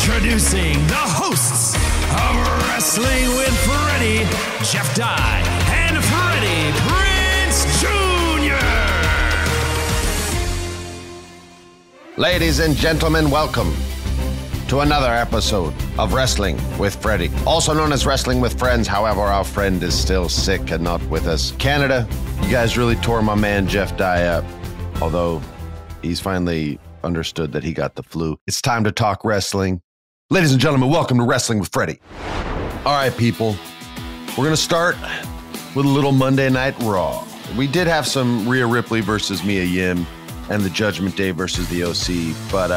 Introducing the hosts of Wrestling with Freddie, Jeff Dye, and Freddie Prinze Jr. Ladies and gentlemen, welcome to another episode of Wrestling with Freddie, also known as Wrestling with Friends. However, our friend is still sick and not with us. Canada, you guys really tore my man Jeff Dye up, although he's finally understood that he got the flu. It's time to talk wrestling. Ladies and gentlemen, welcome to Wrestling with Freddie. All right, people, we're going to start with a little Monday Night Raw. We did have some Rhea Ripley versus Mia Yim and the Judgment Day versus the OC, but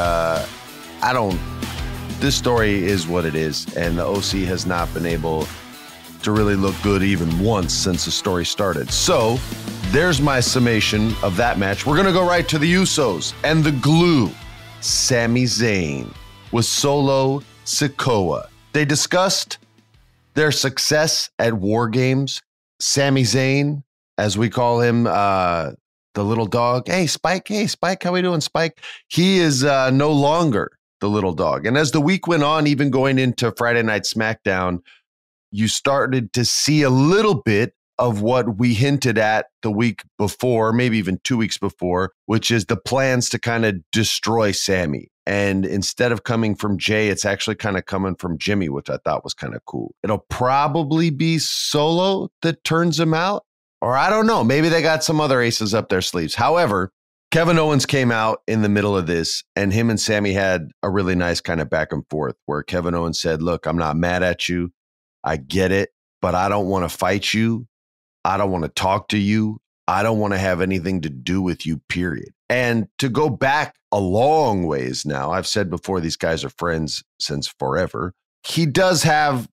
this story is what it is, and the OC has not been able to really look good even once since the story started. So there's my summation of that match. We're going to go right to the Usos and the glue, Sami Zayn with Solo Sikoa. They discussed their success at War Games. Sami Zayn, as we call him, the little dog. Hey, Spike, how we doing, Spike? He is no longer the little dog. And as the week went on, even going into Friday Night SmackDown, you started to see a little bit of what we hinted at the week before, maybe even 2 weeks before, which is the plans to kind of destroy Sami. And instead of coming from Jay, it's actually kind of coming from Jimmy, which I thought was kind of cool. It'll probably be Solo that turns him out, or I don't know. Maybe they got some other aces up their sleeves. However, Kevin Owens came out in the middle of this, and him and Sami had a really nice kind of back and forth where Kevin Owens said, look, I'm not mad at you. I get it, but I don't want to fight you. I don't want to talk to you. I don't want to have anything to do with you, period. And to go back a long ways now, I've said before, these guys are friends since forever. He does have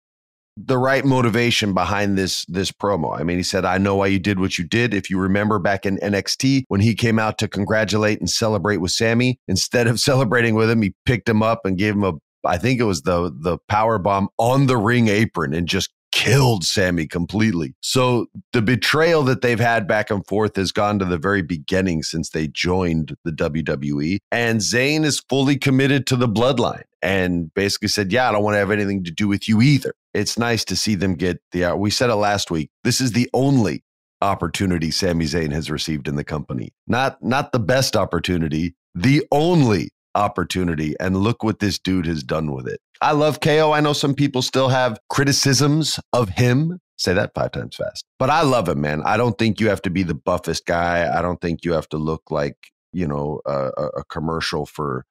the right motivation behind this promo. I mean, he said, I know why you did what you did. If you remember back in NXT, when he came out to congratulate and celebrate with Sami, instead of celebrating with him, he picked him up and gave him I think it was the power bomb on the ring apron and just killed Sami completely. So the betrayal that they've had back and forth has gone to the very beginning since they joined the WWE. And Zayn is fully committed to the bloodline and basically said, yeah, I don't want to have anything to do with you either. It's nice to see them get we said it last week. This is the only opportunity Sami Zayn has received in the company. Not the best opportunity, the only opportunity. And look what this dude has done with it. I love KO. I know some people still have criticisms of him. Say that 5 times fast. But I love him, man. I don't think you have to be the buffest guy. I don't think you have to look like, a commercial for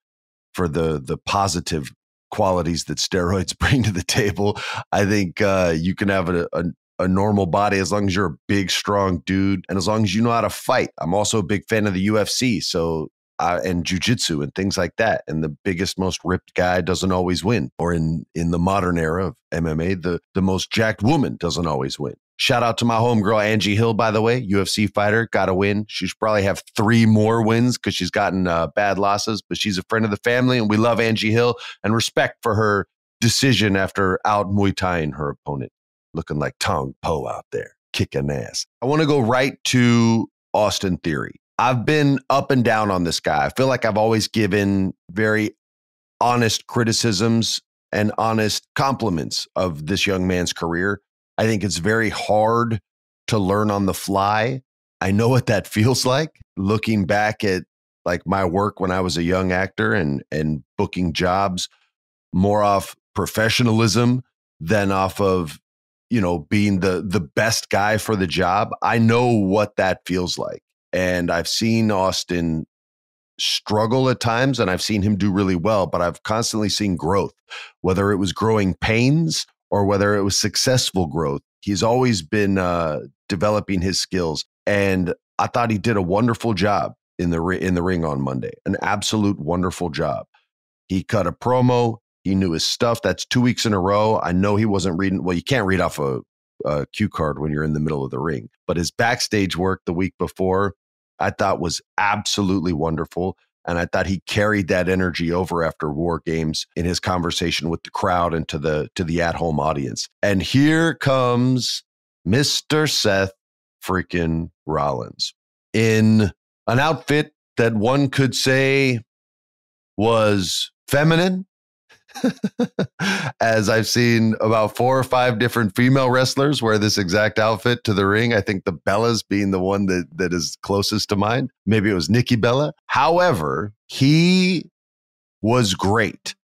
the positive qualities that steroids bring to the table. I think you can have a normal body as long as you're a big, strong dude and as long as you know how to fight. I'm also a big fan of the UFC. So and jiu-jitsu and things like that. And the biggest, most ripped guy doesn't always win. Or in the modern era of MMA, the most jacked woman doesn't always win. Shout out to my homegirl, Angie Hill, by the way, UFC fighter, got a win. She should probably have 3 more wins because she's gotten bad losses, but she's a friend of the family and we love Angie Hill and respect for her decision after out Muay Thai-ing her opponent, looking like Tong Po out there, kicking ass. I want to go right to Austin Theory. I've been up and down on this guy. I feel like I've always given very honest criticisms and honest compliments of this young man's career. I think it's very hard to learn on the fly. I know what that feels like, looking back at like my work when I was a young actor and booking jobs more off professionalism than off of, being the best guy for the job. I know what that feels like. And I've seen Austin struggle at times and I've seen him do really well, but I've constantly seen growth, whether it was growing pains or whether it was successful growth. He's always been developing his skills. And I thought he did a wonderful job in the ring on Monday, an absolute wonderful job. He cut a promo. He knew his stuff. That's 2 weeks in a row. I know he wasn't reading. Well, you can't read off a cue card when you're in the middle of the ring, but his backstage work the week before, I thought was absolutely wonderful. And I thought he carried that energy over after War Games in his conversation with the crowd and to the at-home audience. And here comes Mr. Seth freaking Rollins in an outfit that one could say was feminine, as I've seen about 4 or 5 different female wrestlers wear this exact outfit to the ring. I think the Bellas being the one that is closest to mine. Maybe it was Nikki Bella. However, he was great.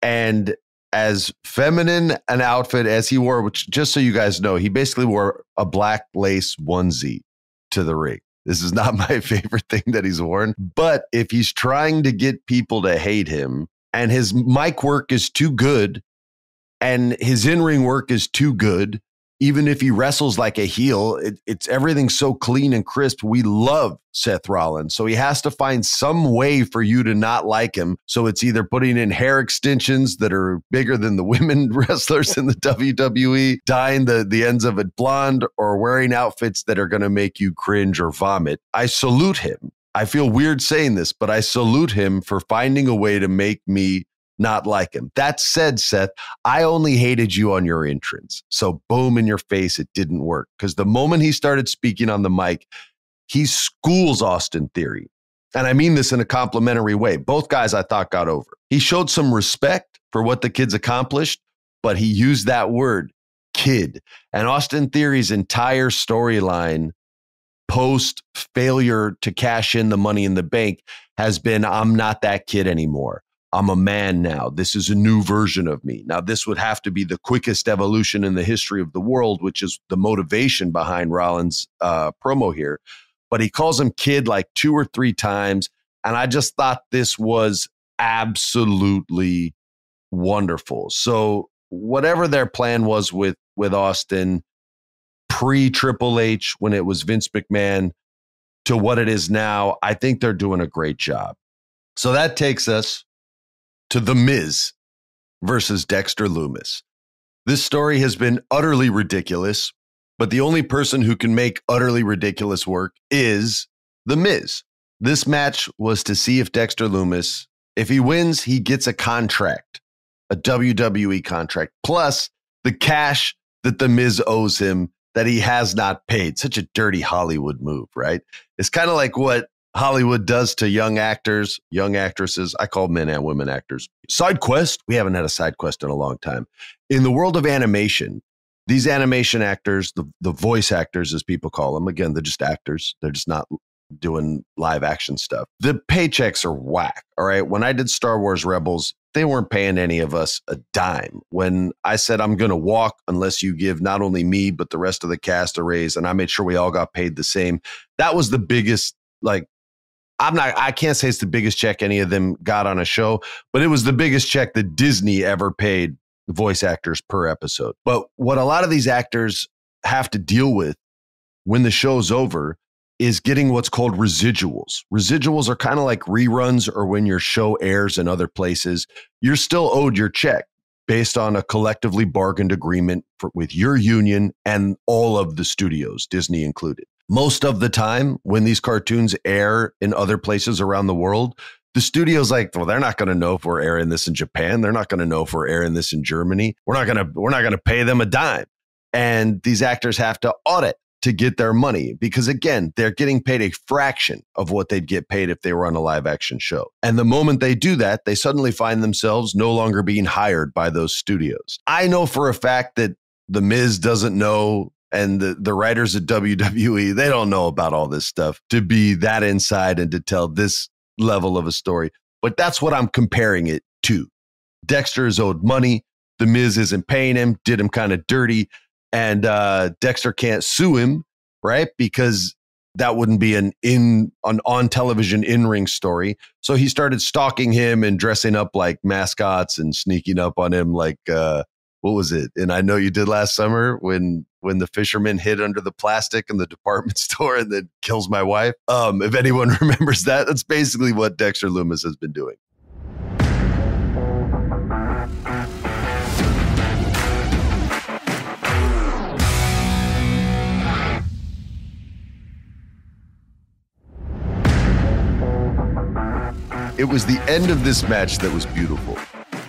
And as feminine an outfit as he wore, which just so you guys know, he basically wore a black lace onesie to the ring. This is not my favorite thing that he's worn. But if he's trying to get people to hate him and his mic work is too good and his in-ring work is too good, even if he wrestles like a heel, it's everything so clean and crisp. We love Seth Rollins. So he has to find some way for you to not like him. So it's either putting in hair extensions that are bigger than the women wrestlers in the WWE, dyeing the ends of it blonde, or wearing outfits that are going to make you cringe or vomit. I salute him. I feel weird saying this, but I salute him for finding a way to make me not like him. That said, Seth, I only hated you on your entrance. So boom, in your face, it didn't work. Because the moment he started speaking on the mic, he schools Austin Theory. And I mean this in a complimentary way. Both guys I thought got over. He showed some respect for what the kids accomplished, but he used that word, kid. And Austin Theory's entire storyline post failure to cash in the Money in the Bank has been, I'm not that kid anymore. I'm a man now. This is a new version of me. Now, this would have to be the quickest evolution in the history of the world, which is the motivation behind Rollins' promo here. But he calls him kid like 2 or 3 times. And I just thought this was absolutely wonderful. So whatever their plan was with Austin pre-Triple H, when it was Vince McMahon, to what it is now, I think they're doing a great job. So that takes us to The Miz versus Dexter Lumis. This story has been utterly ridiculous, but the only person who can make utterly ridiculous work is The Miz. This match was to see if Dexter Lumis, if he wins, he gets a contract, a WWE contract, plus the cash that The Miz owes him that he has not paid. Such a dirty Hollywood move, right? It's kind of like what Hollywood does to young actors, young actresses. I call men and women actors. Side quest. We haven't had a side quest in a long time. In the world of animation, these animation actors, the voice actors, as people call them, again, they're just actors. They're just not doing live action stuff. The paychecks are whack. All right. When I did Star Wars Rebels, they weren't paying any of us a dime. When I said, I'm going to walk unless you give not only me, but the rest of the cast a raise, and I made sure we all got paid the same. That was the biggest, I can't say it's the biggest check any of them got on a show, but it was the biggest check that Disney ever paid voice actors per episode. But what a lot of these actors have to deal with when the show's over is getting what's called residuals. Residuals are kind of like reruns, or when your show airs in other places, you're still owed your check based on a collectively bargained agreement with your union and all of the studios, Disney included. Most of the time when these cartoons air in other places around the world, the studio's like, well, they're not going to know if we're airing this in Japan. They're not going to know if we're airing this in Germany. We're not going to pay them a dime. And these actors have to audit to get their money because, again, they're getting paid a fraction of what they'd get paid if they were on a live action show. And the moment they do that, they suddenly find themselves no longer being hired by those studios. I know for a fact that The Miz doesn't know, and the writers at WWE, they don't know about all this stuff to be that inside and to tell this level of a story. But that's what I'm comparing it to. Dexter is owed money. The Miz isn't paying him, did him kind of dirty. And Dexter can't sue him, right? Because that wouldn't be an on television in-ring story. So he started stalking him and dressing up like mascots and sneaking up on him like, what was it? And I Know You Did Last Summer when the fisherman hid under the plastic in the department store and then kills my wife. If anyone remembers that, that's basically what Dexter Lumis has been doing. It was the end of this match that was beautiful.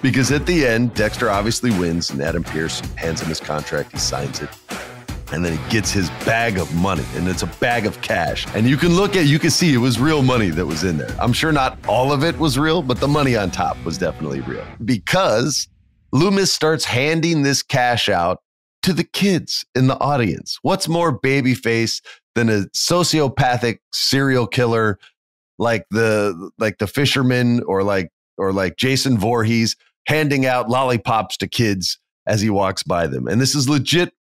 Because at the end, Dexter obviously wins, and Adam Pearce hands him his contract. He signs it. And then he gets his bag of money, and it's a bag of cash. And you can see it was real money that was in there. I'm sure not all of it was real, but the money on top was definitely real. Because Loomis starts handing this cash out to the kids in the audience. What's more babyface than a sociopathic serial killer like the fisherman or like Jason Voorhees handing out lollipops to kids as he walks by them? And this is legit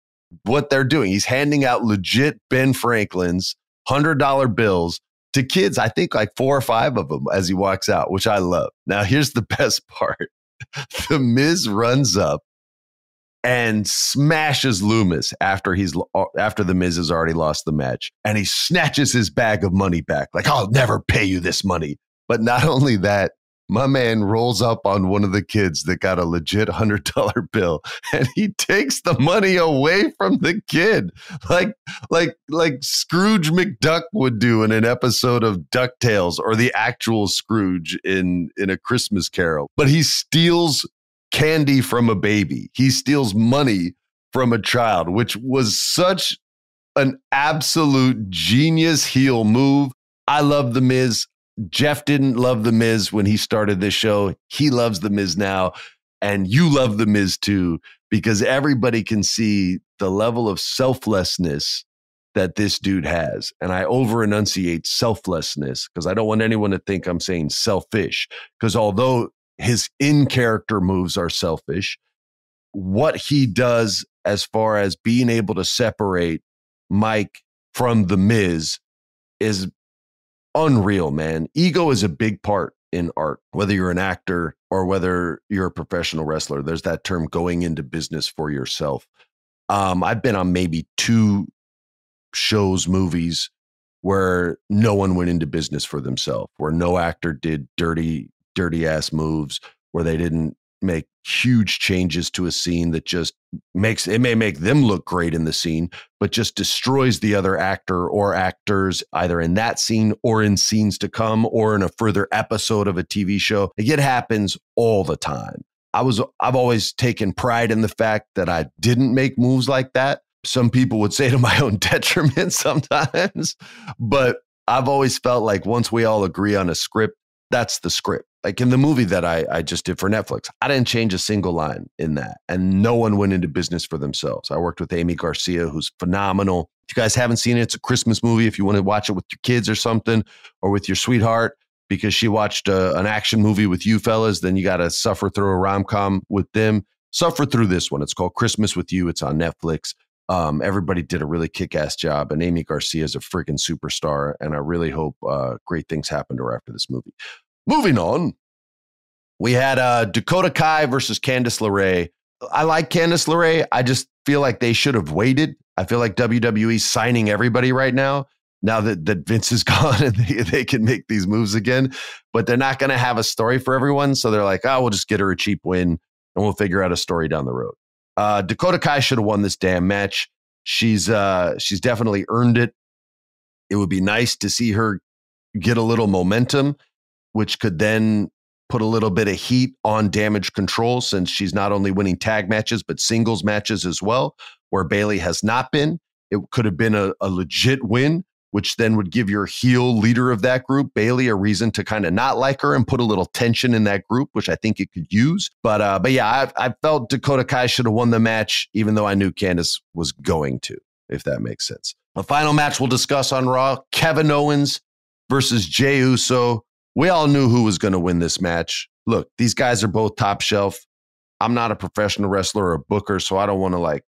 what they're doing. He's handing out legit Ben Franklin's $100 bills to kids, I think like 4 or 5 of them as he walks out, which I love. Now, here's the best part. The Miz runs up and smashes Loomis after the Miz has already lost the match. And he snatches his bag of money back. Like, I'll never pay you this money. But not only that, my man rolls up on one of the kids that got a legit $100 bill, and he takes the money away from the kid, like Scrooge McDuck would do in an episode of DuckTales, or the actual Scrooge in A Christmas Carol. But he steals candy from a baby. He steals money from a child, which was such an absolute genius heel move. I love The Miz. Jeff didn't love The Miz when he started this show. He loves The Miz now. And you love The Miz too, because everybody can see the level of selflessness that this dude has. And I over-enunciate selflessness because I don't want anyone to think I'm saying selfish. Because although his in-character moves are selfish, what he does as far as being able to separate Mike from The Miz is unreal, man. Ego is a big part in art, whether you're an actor or whether you're a professional wrestler. There's that term, going into business for yourself. I've been on maybe 2 shows, movies, where no one went into business for themselves, where no actor did dirty ass moves, where they didn't make huge changes to a scene that just may make them look great in the scene, but just destroys the other actor or actors either in that scene or in scenes to come or in a further episode of a TV show. It happens all the time. I've always taken pride in the fact that I didn't make moves like that. Some people would say to my own detriment sometimes, but I've always felt like once we all agree on a script, that's the script. Like in the movie that I just did for Netflix, I didn't change a single line in that. And no one went into business for themselves. I worked with Amy Garcia, who's phenomenal. If you guys haven't seen it, it's a Christmas movie. If you want to watch it with your kids or something, or with your sweetheart, because she watched an action movie with you fellas, then you got to suffer through a rom-com with them. Suffer through this one. It's called Christmas with You. It's on Netflix. Everybody did a really kick-ass job, and Amy Garcia is a freaking superstar, and I really hope great things happen to her after this movie. Moving on, we had Dakota Kai versus Candice LeRae. I like Candice LeRae. I just feel like they should have waited. I feel like WWE's signing everybody right now that Vince is gone and they can make these moves again. But they're not going to have a story for everyone. So they're like, we'll just get her a cheap win and we'll figure out a story down the road. Dakota Kai should have won this damn match. She's definitely earned it. It would be nice to see her get a little momentum, which could then put a little bit of heat on Damage Control, since she's not only winning tag matches, but singles matches as well, where Bayley has not been. It could have been a legit win, which then would give your heel leader of that group, Bayley, a reason to kind of not like her and put a little tension in that group, which I think it could use. But yeah, I felt Dakota Kai should have won the match, even though I knew Candice was going to, if that makes sense. The final match we'll discuss on Raw, Kevin Owens versus Jey Uso. We all knew who was going to win this match. Look, these guys are both top shelf. I'm not a professional wrestler or a booker, so I don't want to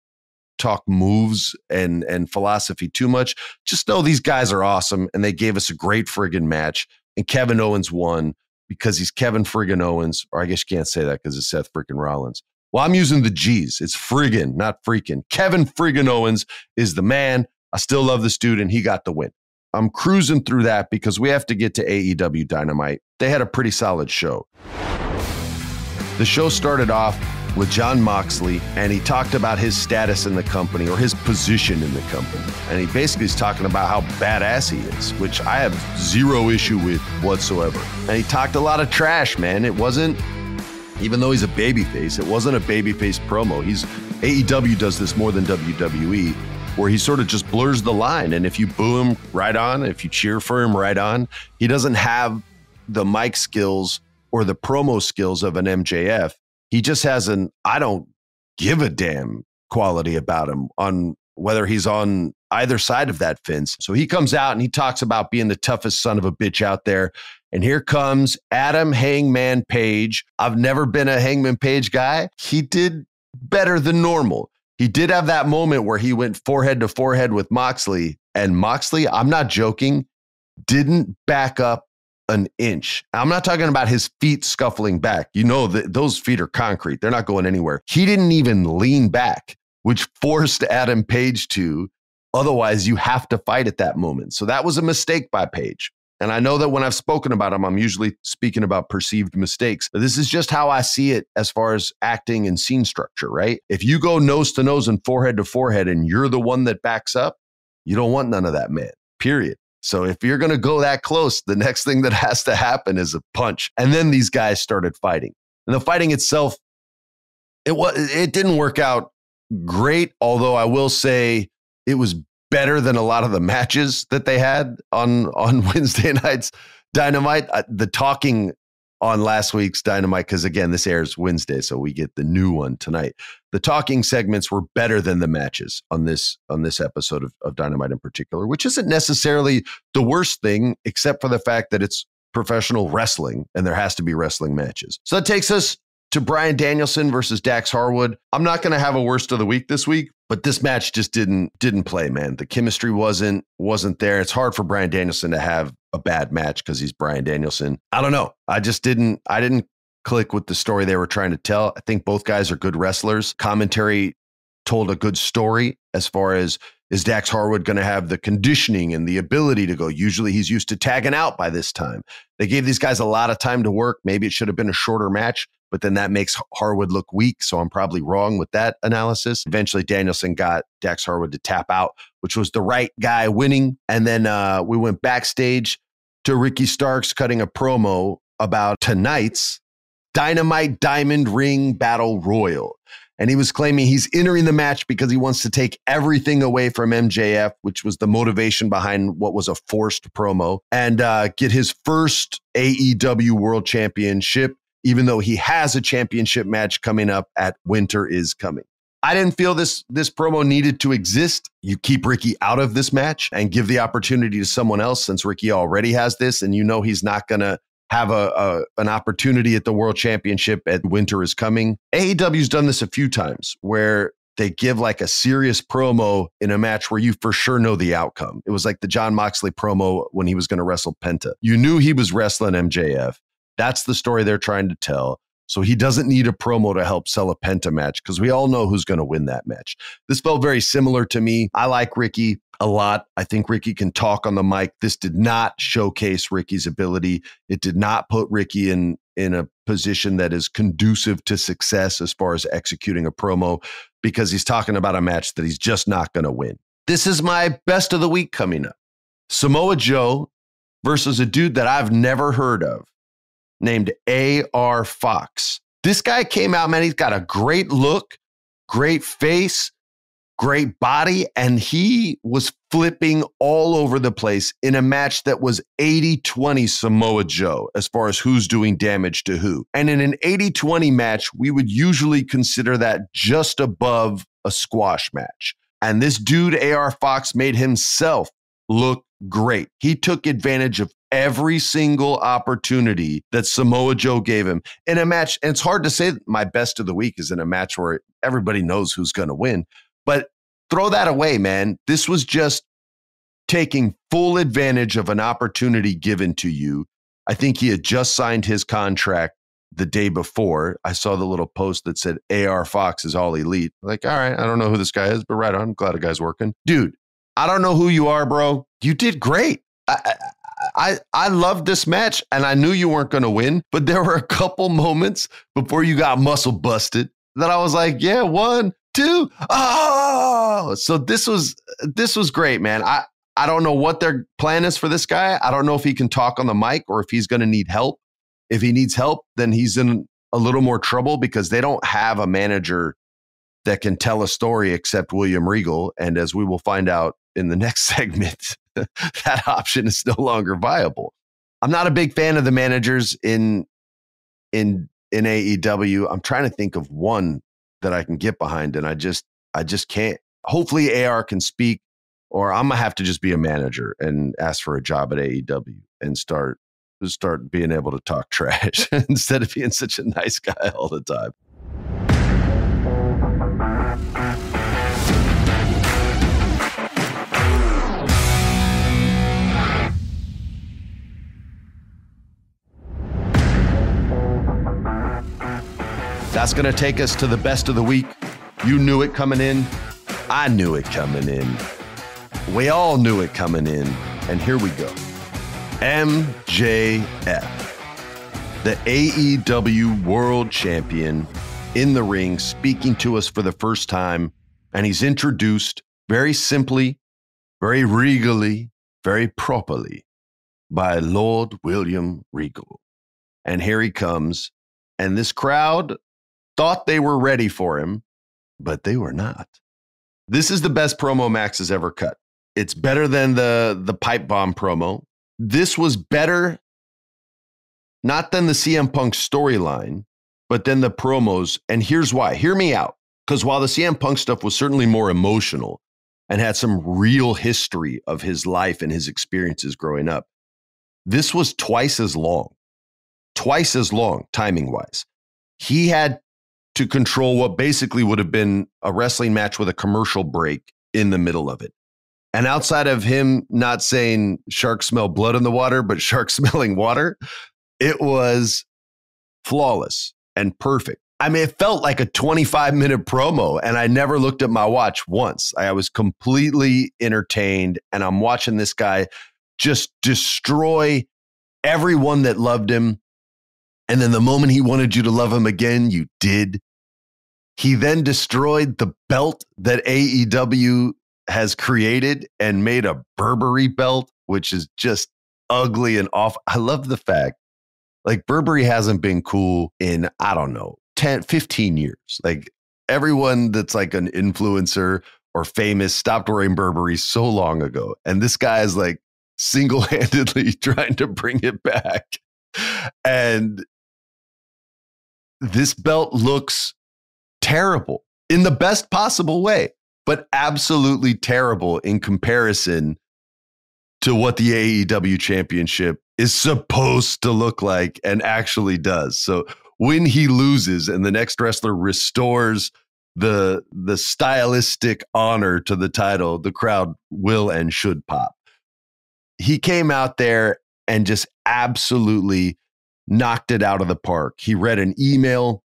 talk moves and philosophy too much. Just know these guys are awesome, and they gave us a great friggin' match. And Kevin Owens won because he's Kevin friggin' Owens, or I guess you can't say that because it's Seth friggin' Rollins. Well, I'm using the G's. It's friggin', not freaking. Kevin friggin' Owens is the man. I still love this dude, and he got the win. I'm cruising through that because we have to get to AEW Dynamite. They had a pretty solid show. The show started off with Jon Moxley, and he talked about his status in the company, or his position in the company. And he basically is talking about how badass he is, which I have zero issue with whatsoever. And he talked a lot of trash, man. It wasn't, even though he's a babyface, it wasn't a babyface promo. AEW does this more than WWE. where he sort of just blurs the line. And if you boo him, right on. If you cheer for him, right on. He doesn't have the mic skills or the promo skills of an MJF. He just has an I don't give a damn quality about him on whether he's on either side of that fence. So he comes out and he talks about being the toughest son of a bitch out there. And here comes Adam Hangman Page. I've never been a Hangman Page guy. He did better than normal. He did have that moment where he went forehead to forehead with Moxley. And Moxley, I'm not joking, didn't back up an inch. I'm not talking about his feet scuffling back. You know that those feet are concrete. They're not going anywhere. He didn't even lean back, which forced Adam Page to. Otherwise, you have to fight at that moment. So that was a mistake by Page. And I know that when I've spoken about him, I'm usually speaking about perceived mistakes. But this is just how I see it as far as acting and scene structure, right? If you go nose to nose and forehead to forehead and you're the one that backs up, you don't want none of that, man, period. So if you're going to go that close, the next thing that has to happen is a punch. And then these guys started fighting. And the fighting itself, it didn't work out great, although I will say it was better than a lot of the matches that they had on Wednesday night's Dynamite. The talking on last week's Dynamite, because again, this airs Wednesday, so we get the new one tonight. The talking segments were better than the matches on this episode of Dynamite in particular, which isn't necessarily the worst thing, except for the fact that it's professional wrestling and there has to be wrestling matches. So that takes us to Bryan Danielson versus Dax Harwood. I'm not going to have a worst of the week this week, but this match just didn't play, man. The chemistry wasn't there. It's hard for Bryan Danielson to have a bad match because he's Bryan Danielson. I don't know. I didn't click with the story they were trying to tell. I think both guys are good wrestlers. Commentary told a good story as far as, is Dax Harwood going to have the conditioning and the ability to go? Usually he's used to tagging out by this time. They gave these guys a lot of time to work. Maybe it should have been a shorter match, but then that makes Harwood look weak. So I'm probably wrong with that analysis. Eventually Danielson got Dax Harwood to tap out, which was the right guy winning. And then we went backstage to Ricky Starks cutting a promo about tonight's Dynamite Diamond Ring Battle Royal. And he was claiming he's entering the match because he wants to take everything away from MJF, which was the motivation behind what was a forced promo, and get his first AEW World Championship, even though he has a championship match coming up at Winter is Coming. I didn't feel this promo needed to exist. You keep Ricky out of this match and give the opportunity to someone else, since Ricky already has this, and you know he's not going to have an opportunity at the World Championship at Winter is Coming. AEW's done this a few times where they give like a serious promo in a match where you for sure know the outcome. It was like the Jon Moxley promo when he was going to wrestle Penta. You knew he was wrestling MJF. That's the story they're trying to tell. So he doesn't need a promo to help sell a Penta match because we all know who's going to win that match. This felt very similar to me. I like Ricky a lot. I think Ricky can talk on the mic. This did not showcase Ricky's ability. It did not put Ricky in a position that is conducive to success as far as executing a promo, because he's talking about a match that he's just not going to win. This is my best of the week coming up. Samoa Joe versus a dude that I've never heard of named AR Fox. This guy came out, man, he's got a great look, great face, great body, and he was flipping all over the place in a match that was 80-20 Samoa Joe as far as who's doing damage to who. And in an 80-20 match, we would usually consider that just above a squash match. And this dude, AR Fox, made himself look great. He took advantage of every single opportunity that Samoa Joe gave him in a match. And it's hard to say that my best of the week is in a match where everybody knows who's going to win. But throw that away, man. This was just taking full advantage of an opportunity given to you. I think he had just signed his contract the day before. I saw the little post that said AR Fox is all elite. Like, all right, I don't know who this guy is, but right on. I'm glad a guy's working. Dude, I don't know who you are, bro. You did great. I loved this match, and I knew you weren't going to win, but there were a couple moments before you got muscle busted that I was like, yeah, 1, 2, oh! So this was great, man. I don't know what their plan is for this guy. I don't know if he can talk on the mic or if he's going to need help. If he needs help, then he's in a little more trouble because they don't have a manager that can tell a story except William Regal. And as we will find out in the next segment, that option is no longer viable. I'm not a big fan of the managers in AEW. I'm trying to think of one that I can get behind, and I just can't. Hopefully AR can speak, or I'm gonna have to just be a manager and ask for a job at AEW and start being able to talk trash instead of being such a nice guy all the time. That's going to take us to the best of the week. You knew it coming in. I knew it coming in. We all knew it coming in. And here we go. MJF, the AEW World Champion, in the ring, speaking to us for the first time. And he's introduced very simply, very regally, very properly by Lord William Regal. And here he comes. And this crowd thought they were ready for him, but they were not. This is the best promo Max has ever cut. It's better than the pipe bomb promo. This was better, not than the CM Punk storyline, but then the promos. And here's why. Hear me out. Because while the CM Punk stuff was certainly more emotional and had some real history of his life and his experiences growing up, this was twice as long timing-wise. He had to control what basically would have been a wrestling match with a commercial break in the middle of it. And outside of him not saying sharks smell blood in the water, but sharks smelling water, it was flawless and perfect. I mean, it felt like a 25-minute promo, and I never looked at my watch once. I was completely entertained, and I'm watching this guy just destroy everyone that loved him. And then the moment he wanted you to love him again, you did. He then destroyed the belt that AEW has created and made a Burberry belt, which is just ugly and off. I love the fact, like, Burberry hasn't been cool in, I don't know, 10, 15 years. Like, everyone that's like an influencer or famous stopped wearing Burberry so long ago. And this guy is like single-handedly trying to bring it back. And this belt looks terrible in the best possible way, but absolutely terrible in comparison to what the AEW championship is supposed to look like and actually does. So when he loses and the next wrestler restores the stylistic honor to the title, the crowd will and should pop. He came out there and just absolutely knocked it out of the park. He read an email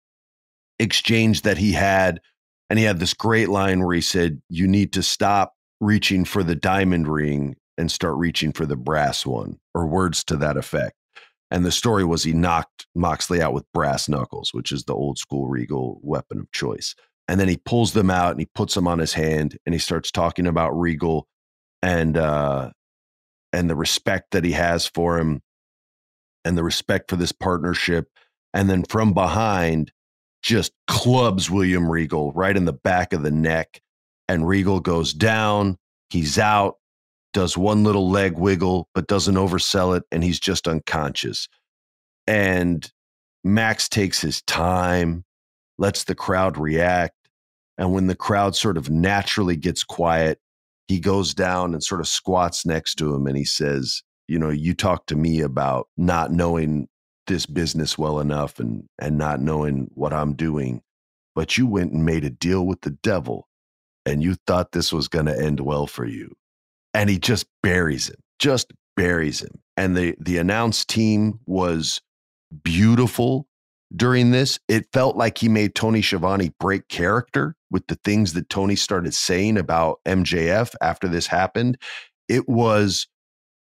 exchange that he had, and he had this great line where he said, "You need to stop reaching for the diamond ring and start reaching for the brass one," or words to that effect. And the story was he knocked Moxley out with brass knuckles, which is the old school Regal weapon of choice. And then he pulls them out and he puts them on his hand and he starts talking about Regal and the respect that he has for him and the respect for this partnership. And then from behind, just clubs William Regal right in the back of the neck. And Regal goes down. He's out, does one little leg wiggle, but doesn't oversell it. And he's just unconscious. And Max takes his time, lets the crowd react. And when the crowd sort of naturally gets quiet, he goes down and sort of squats next to him. And he says, "You know, you talk to me about not knowing this business well enough and not knowing what I'm doing, but you went and made a deal with the devil and you thought this was going to end well for you." And he just buries him. And the announce team was beautiful during this. It felt like he made Tony Schiavone break character with the things that Tony started saying about MJF after this happened. It was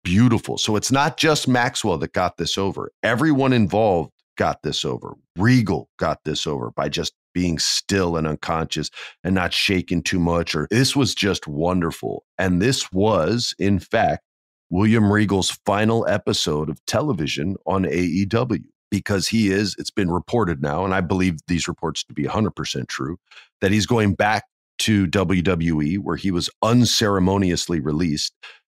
beautiful. So it's not just Maxwell that got this over. Everyone involved got this over. Regal got this over by just being still and unconscious and not shaking too much. Or this was just wonderful. And this was, in fact, William Regal's final episode of television on AEW. because it's been reported now, and I believe these reports to be 100% true, that he's going back to WWE, where he was unceremoniously released.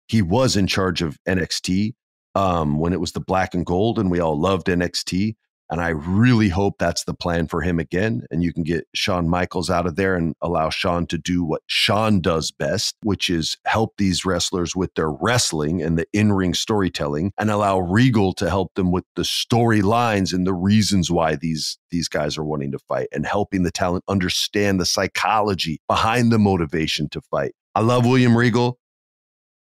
He was in charge of NXT when it was the black and gold, and we all loved NXT. And I really hope that's the plan for him again. And you can get Shawn Michaels out of there and allow Shawn to do what Shawn does best, which is help these wrestlers with their wrestling and the in-ring storytelling, and allow Regal to help them with the storylines and the reasons why these guys are wanting to fight, and helping the talent understand the psychology behind the motivation to fight. I love William Regal.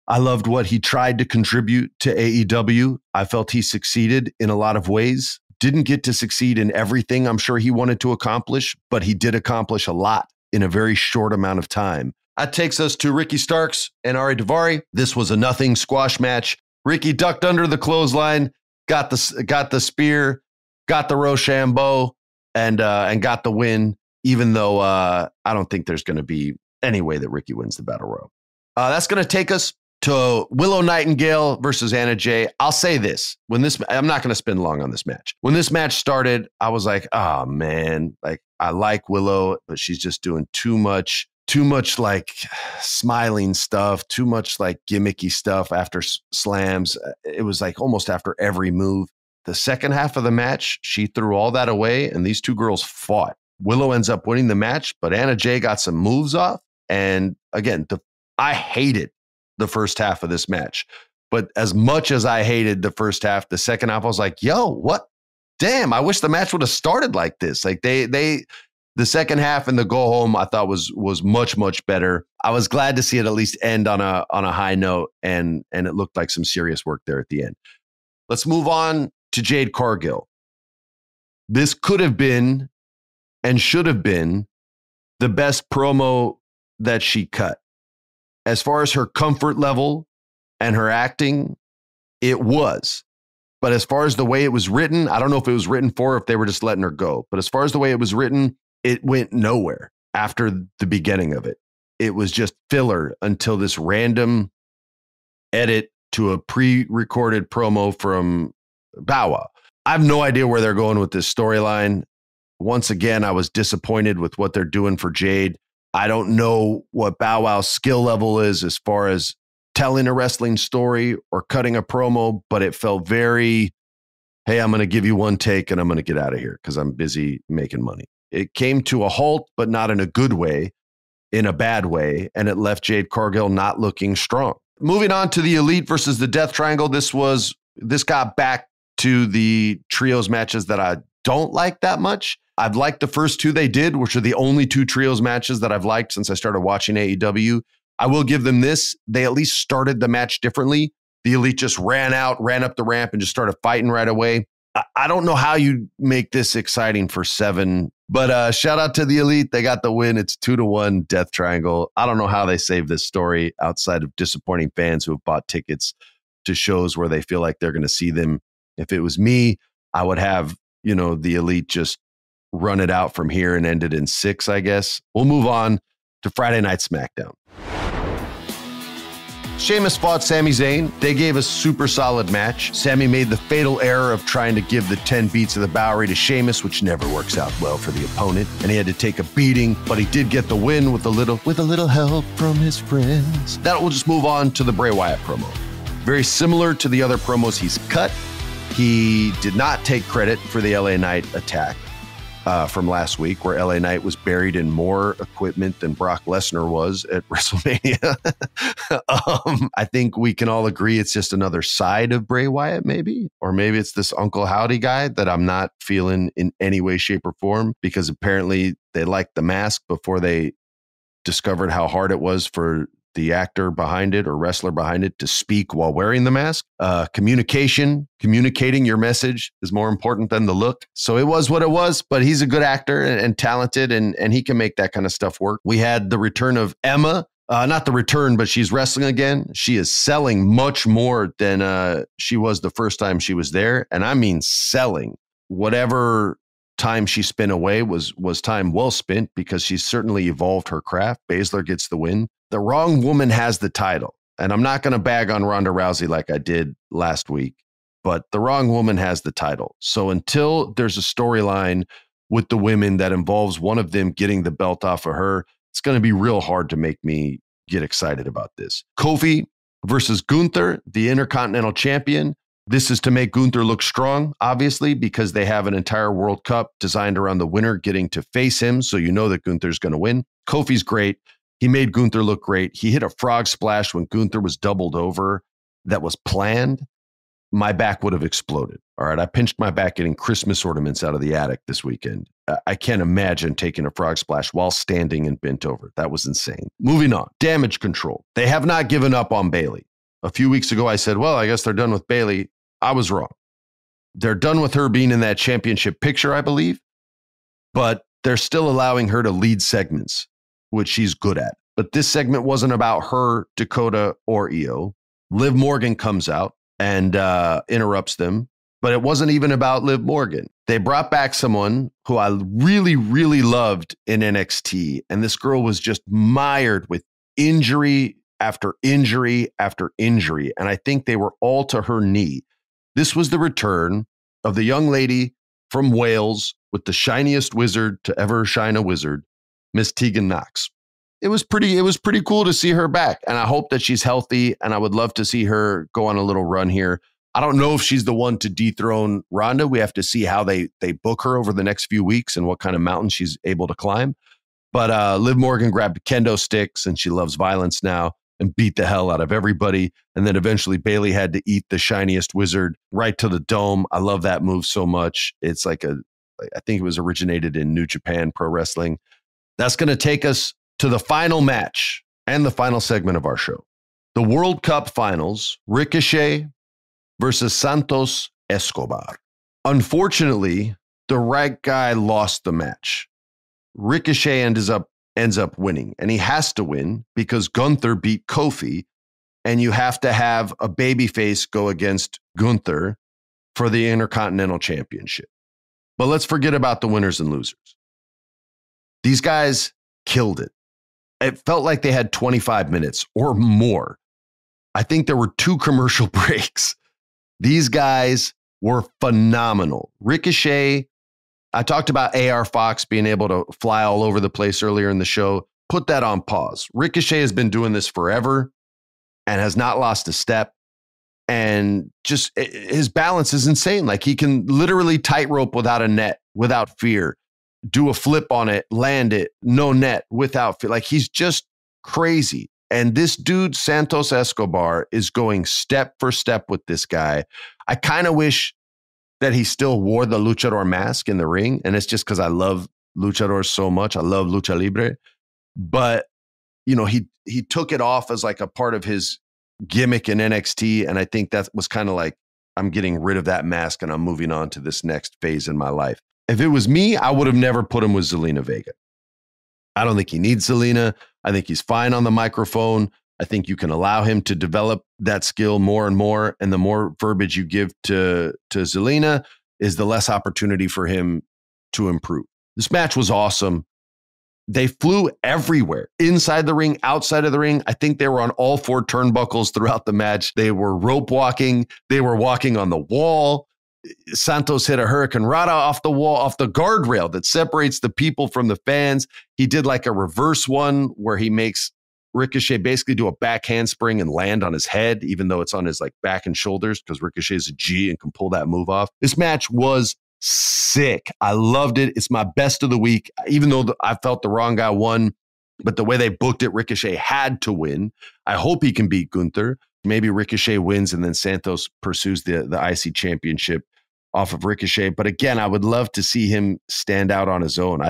I loved what he tried to contribute to AEW. I felt he succeeded in a lot of ways. Didn't get to succeed in everything I'm sure he wanted to accomplish, but he did accomplish a lot in a very short amount of time. That takes us to Ricky Starks and Ari Daivari. This was a nothing squash match. Ricky ducked under the clothesline, got the spear, got the Rochambeau, and got the win, even though I don't think there's going to be any way that Ricky wins the Battle Royal. That's going to take us to Willow Nightingale versus Anna Jay. I'll say this. I'm not going to spend long on this match. When this match started, I was like, oh man, like I like Willow, but she's just doing too much like smiling stuff, too much like gimmicky stuff after slams. It was like almost after every move. The second half of the match, she threw all that away and these two girls fought. Willow ends up winning the match, but Anna Jay got some moves off. And again, I hated the first half of this match. But as much as I hated the first half, the second half, I was like, yo, what? Damn, I wish the match would have started like this. Like the second half and the go home, I thought was much, much better. I was glad to see it at least end on a high note, and it looked like some serious work there at the end. Let's move on to Jade Cargill. This could have been and should have been the best promo that she cut. As far as her comfort level and her acting, it was. But as far as the way it was written, I don't know if it was written for her, if they were just letting her go. But as far as the way it was written, it went nowhere after the beginning of it. It was just filler until this random edit to a pre-recorded promo from Bow Wow. I have no idea where they're going with this storyline. Once again, I was disappointed with what they're doing for Jade. I don't know what Bow Wow's skill level is as far as telling a wrestling story or cutting a promo, but it felt very, hey, I'm going to give you one take and I'm going to get out of here because I'm busy making money. It came to a halt, but not in a good way, in a bad way, and it left Jade Cargill not looking strong. Moving on to the Elite versus the Death Triangle, this got back to the trios matches that I don't like that much. I've liked the first two they did, which are the only two trios matches that I've liked since I started watching AEW. I will give them this. They at least started the match differently. The Elite just ran up the ramp and just started fighting right away. I don't know how you make this exciting for 7, but shout out to the Elite. They got the win. It's 2-1 Death Triangle. I don't know how they saved this story outside of disappointing fans who have bought tickets to shows where they feel like they're going to see them. If it was me, I would have, the Elite just run it out from here and end it in 6, I guess. We'll move on to Friday Night SmackDown. Sheamus fought Sami Zayn. They gave a super solid match. Sami made the fatal error of trying to give the 10 beats of the Bowery to Sheamus, which never works out well for the opponent, and he had to take a beating, but he did get the win with a little help from his friends. That will just move on to the Bray Wyatt promo. Very similar to the other promos he's cut. He did not take credit for the LA Knight attack from last week, where LA Knight was buried in more equipment than Brock Lesnar was at WrestleMania. I think we can all agree it's just another side of Bray Wyatt, maybe, or maybe it's this Uncle Howdy guy that I'm not feeling in any way, shape, or form, because apparently they liked the mask before they discovered how hard it was for the actor behind it or wrestler behind it to speak while wearing the mask. Communicating your message is more important than the look. So it was what it was, but he's a good actor and talented, and he can make that kind of stuff work. We had the return of Emma. Not the return, but she's wrestling again. She is selling much more than she was the first time she was there. And I mean selling. Whatever time she spent away was time well spent, because she's certainly evolved her craft. Baszler gets the win. The wrong woman has the title. And I'm not going to bag on Ronda Rousey like I did last week. but the wrong woman has the title. So until there's a storyline with the women that involves one of them getting the belt off of her, it's going to be real hard to make me get excited about this. Kofi versus Gunther, the Intercontinental Champion. This is to make Gunther look strong, obviously, because they have an entire World Cup designed around the winner getting to face him. So you know that Gunther's going to win. Kofi's great. He made Gunther look great. He hit a frog splash when Gunther was doubled over that was planned. My back would have exploded. All right. I pinched my back getting Christmas ornaments out of the attic this weekend. I can't imagine taking a frog splash while standing and bent over. That was insane. Moving on. Damage control. They have not given up on Bayley. A few weeks ago, I said, well, I guess they're done with Bayley. I was wrong. They're done with her being in that championship picture, I believe, but they're still allowing her to lead segments, which she's good at. But this segment wasn't about her, Dakota, or Io. Liv Morgan comes out and interrupts them, but it wasn't even about Liv Morgan. They brought back someone who I really, really loved in NXT, and this girl was just mired with injury after injury after injury, and I think they were all to her knee. This was the return of the young lady from Wales with the shiniest wizard to ever shine a wizard, Miss Tegan Knox. It was pretty cool to see her back, and I hope that she's healthy, and I would love to see her go on a little run here. I don't know if she's the one to dethrone Ronda. We have to see how they book her over the next few weeks and what kind of mountain she's able to climb. But Liv Morgan grabbed kendo sticks, and she loves violence now, and beat the hell out of everybody. And then eventually Bayley had to eat the shiniest wizard right to the dome. I love that move so much. It's I think it was originated in New Japan Pro Wrestling. That's going to take us to the final match and the final segment of our show. The World Cup Finals, Ricochet versus Santos Escobar. Unfortunately, the right guy lost the match. Ricochet ends up winning, and he has to win because Gunther beat Kofi, and you have to have a babyface go against Gunther for the Intercontinental Championship. But let's forget about the winners and losers. These guys killed it. It felt like they had 25 minutes or more. I think there were 2 commercial breaks. These guys were phenomenal. Ricochet, I talked about AR Fox being able to fly all over the place earlier in the show. Put that on pause. Ricochet has been doing this forever and has not lost a step. And just his balance is insane. Like he can literally tightrope without a net, without fear, do a flip on it, land it, no net, without fear. Like he's just crazy. And this dude, Santos Escobar, is going step for step with this guy. I kind of wish that he still wore the luchador mask in the ring. And it's just because I love luchadors so much. I love lucha libre. But, you know, he took it off as like a part of his gimmick in NXT. And I think that was kind of like, I'm getting rid of that mask and I'm moving on to this next phase in my life. If it was me, I would have never put him with Zelina Vega. I don't think he needs Zelina. I think he's fine on the microphone. I think you can allow him to develop that skill more and more. And the more verbiage you give to Zelina is the less opportunity for him to improve. This match was awesome. They flew everywhere, inside the ring, outside of the ring. I think they were on all 4 turnbuckles throughout the match. They were rope walking. They were walking on the wall. Santos hit a Hurricane Rana off the wall, off the guardrail that separates the people from the fans. He did like a reverse one where he makes Ricochet basically do a back handspring and land on his head, even though it's on his like back and shoulders because Ricochet is a G and can pull that move off. This match was sick. I loved it. It's my best of the week, even though I felt the wrong guy won. But the way they booked it, Ricochet had to win. I hope he can beat Gunther. Maybe Ricochet wins and then Santos pursues the IC championship off of Ricochet. But again, I would love to see him stand out on his own.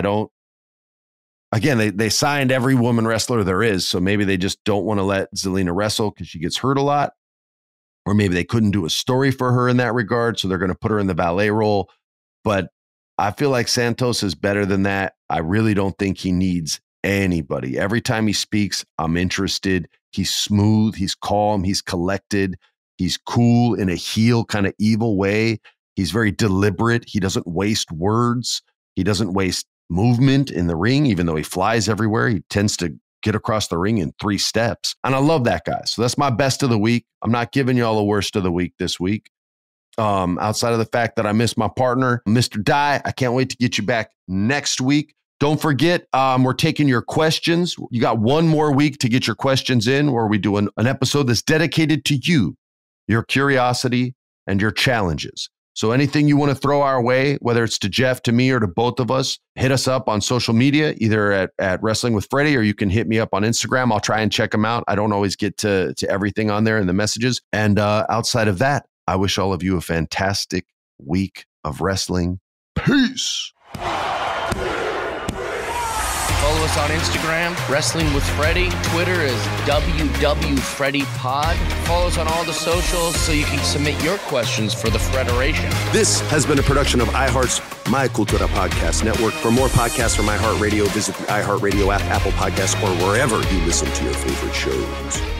Again, they signed every woman wrestler there is, so maybe they just don't want to let Zelina wrestle because she gets hurt a lot. Or maybe they couldn't do a story for her in that regard, so they're going to put her in the valet role. But I feel like Santos is better than that. I really don't think he needs anybody. Every time he speaks, I'm interested. He's smooth, he's calm, he's collected, he's cool in a heel kind of evil way. He's very deliberate. He doesn't waste words. He doesn't waste movement in the ring, even though he flies everywhere. He tends to get across the ring in 3 steps. And I love that guy. So that's my best of the week. I'm not giving you all the worst of the week this week. outside of the fact that I miss my partner, Mr. Dye. I can't wait to get you back next week. Don't forget, we're taking your questions. You got one more week to get your questions in, where we do an episode that's dedicated to you, your curiosity, and your challenges. So anything you want to throw our way, whether it's to Jeff, to me, or to both of us, hit us up on social media, either at Wrestling with Freddie, or you can hit me up on Instagram. I'll try and check them out. I don't always get to everything on there in the messages. And outside of that, I wish all of you a fantastic week of wrestling. Peace. Follow us on Instagram, Wrestling with Freddie. Twitter is WWFreddie Pod. Follow us on all the socials so you can submit your questions for the Federation. This has been a production of iHeart's My Cultura Podcast Network. For more podcasts from iHeartRadio, visit the iHeartRadio app, Apple Podcasts, or wherever you listen to your favorite shows.